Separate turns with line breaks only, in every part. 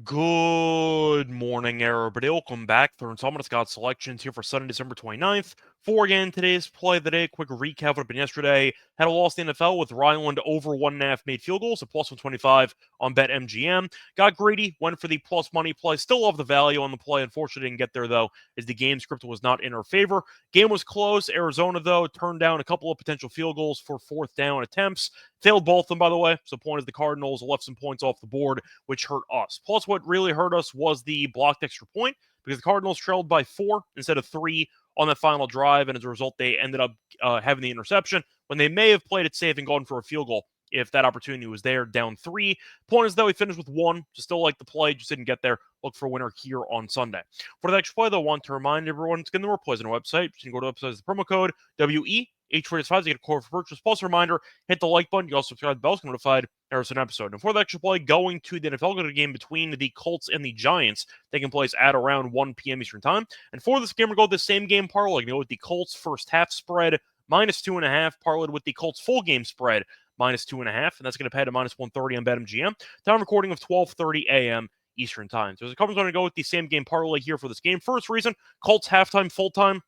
Good morning, everybody. Welcome back. Third installment of Scott's Selections here for Sunday, December 29th. For again, today's play of the day. Quick recap of what happened yesterday. Had a loss in the NFL with Ryland over 1.5 made field goals, a plus 125 on BetMGM. Got greedy, went for the plus money play. Still love the value on the play. Unfortunately, didn't get there, though, as the game script was not in our favor. Game was close. Arizona, though, turned down a couple of potential field goals for fourth down attempts. Failed both of them, by the way. So, point is the Cardinals left some points off the board, which hurt us. Plus, what really hurt us was the blocked extra point because the Cardinals trailed by 4 instead of 3 on that final drive, and as a result, they ended up having the interception when they may have played it safe and gone for a field goal if that opportunity was there, down 3. Point is, though, he finished with 1, so still like the play, just didn't get there. Look for a winner here on Sunday. For the next play, though, I want to remind everyone to get the more plays on our website. You can go to the website as the promo code WEH45 to get a code for purchase. Plus, a reminder, hit the like button. You also subscribe to the bell to get notified there's an episode. And for the extra play, going to the NFL game between the Colts and the Giants, taking place at around 1 p.m. Eastern Time. And for this game, we're going to the same game parlay. Go with the Colts first half spread, minus 2.5, parlayed with the Colts full game spread, minus 2.5. And that's going to pay to minus 130 on BetMGM. Time recording of 12:30 a.m. Eastern Time. So as a couple, going to go with the same game parlay here for this game. First reason, Colts halftime, full time,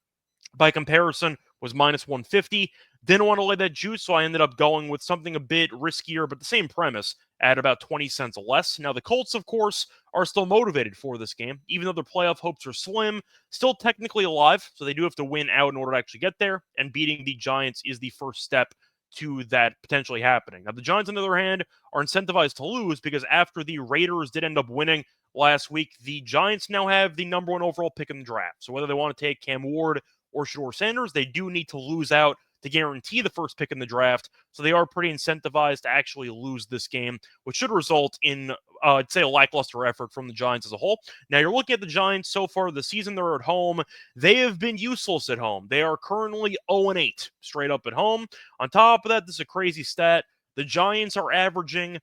by comparison, was minus 150. Didn't want to lay that juice, so I ended up going with something a bit riskier, but the same premise at about 20 cents less. Now, the Colts, of course, are still motivated for this game, even though their playoff hopes are slim, still technically alive, so they do have to win out in order to actually get there, and beating the Giants is the first step to that potentially happening. Now, the Giants, on the other hand, are incentivized to lose because after the Raiders did end up winning last week, the Giants now have the number 1 overall pick in the draft. So whether they want to take Cam Ward or Shedeur Sanders, they do need to lose out to guarantee the first pick in the draft. So they are pretty incentivized to actually lose this game, which should result in, I'd say, a lackluster effort from the Giants as a whole. Now, you're looking at the Giants so far this season. They're at home. They have been useless at home. They are currently 0-8 straight up at home. On top of that, this is a crazy stat. The Giants are averaging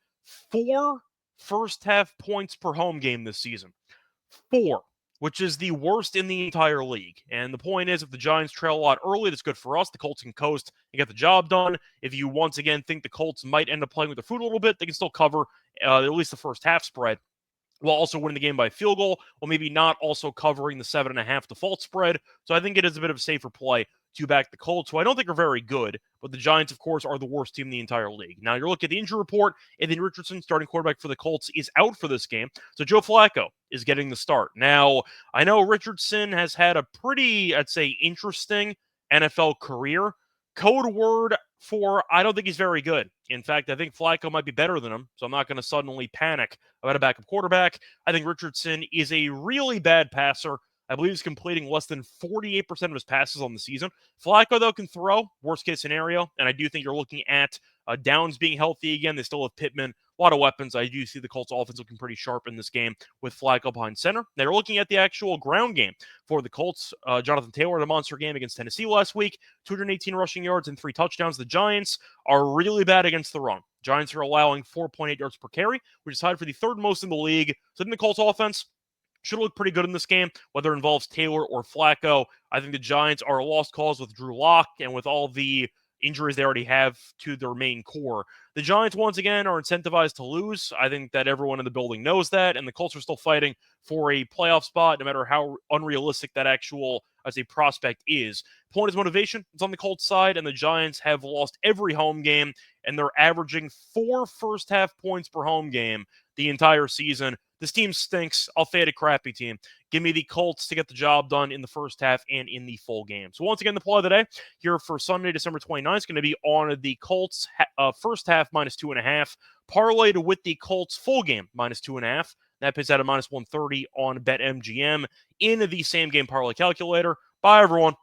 4 first half points per home game this season. 4, which is the worst in the entire league. And the point is, if the Giants trail a lot early, that's good for us. The Colts can coast and get the job done. If you once again think the Colts might end up playing with their foot a little bit, they can still cover at least the first half spread, while also winning the game by field goal, while maybe not also covering the 7.5 default spread. So I think it is a bit of a safer play to back the Colts, who I don't think are very good, but the Giants, of course, are the worst team in the entire league. Now, you're looking at the injury report. Anthony Richardson, starting quarterback for the Colts, is out for this game. So Joe Flacco is getting the start. Now, I know Richardson has had a pretty, I'd say, interesting NFL career. Code word for I don't think he's very good. In fact, I think Flacco might be better than him, so I'm not going to suddenly panic about a backup quarterback. I think Richardson is a really bad passer. I believe he's completing less than 48% of his passes on the season. Flacco, though, can throw, worst case scenario, and I do think you're looking at Downs being healthy again. They still have Pittman, a lot of weapons. I do see the Colts offense looking pretty sharp in this game with Flacco behind center. Now you're looking at the actual ground game for the Colts. Jonathan Taylor had a monster game against Tennessee last week, 218 rushing yards and 3 touchdowns. The Giants are really bad against the run. Giants are allowing 4.8 yards per carry, which is tied for the third most in the league. So I think the Colts offense should look pretty good in this game, whether it involves Taylor or Flacco. I think the Giants are a lost cause with Drew Lock and with all the injuries they already have to their main core. The Giants, once again, are incentivized to lose. I think that everyone in the building knows that, and the Colts are still fighting for a playoff spot, no matter how unrealistic that actual, as a prospect is. Point is motivation. It's on the Colts side, and the Giants have lost every home game, and they're averaging 4 first-half points per home game the entire season. This team stinks. I'll fade a crappy team. Give me the Colts to get the job done in the first half and in the full game. So once again, the play of the day here for Sunday, December 29th is going to be on the Colts first half minus 2.5, parlayed with the Colts full game minus 2.5. That pays out at minus 130 on BetMGM in the same game parlay calculator. Bye, everyone.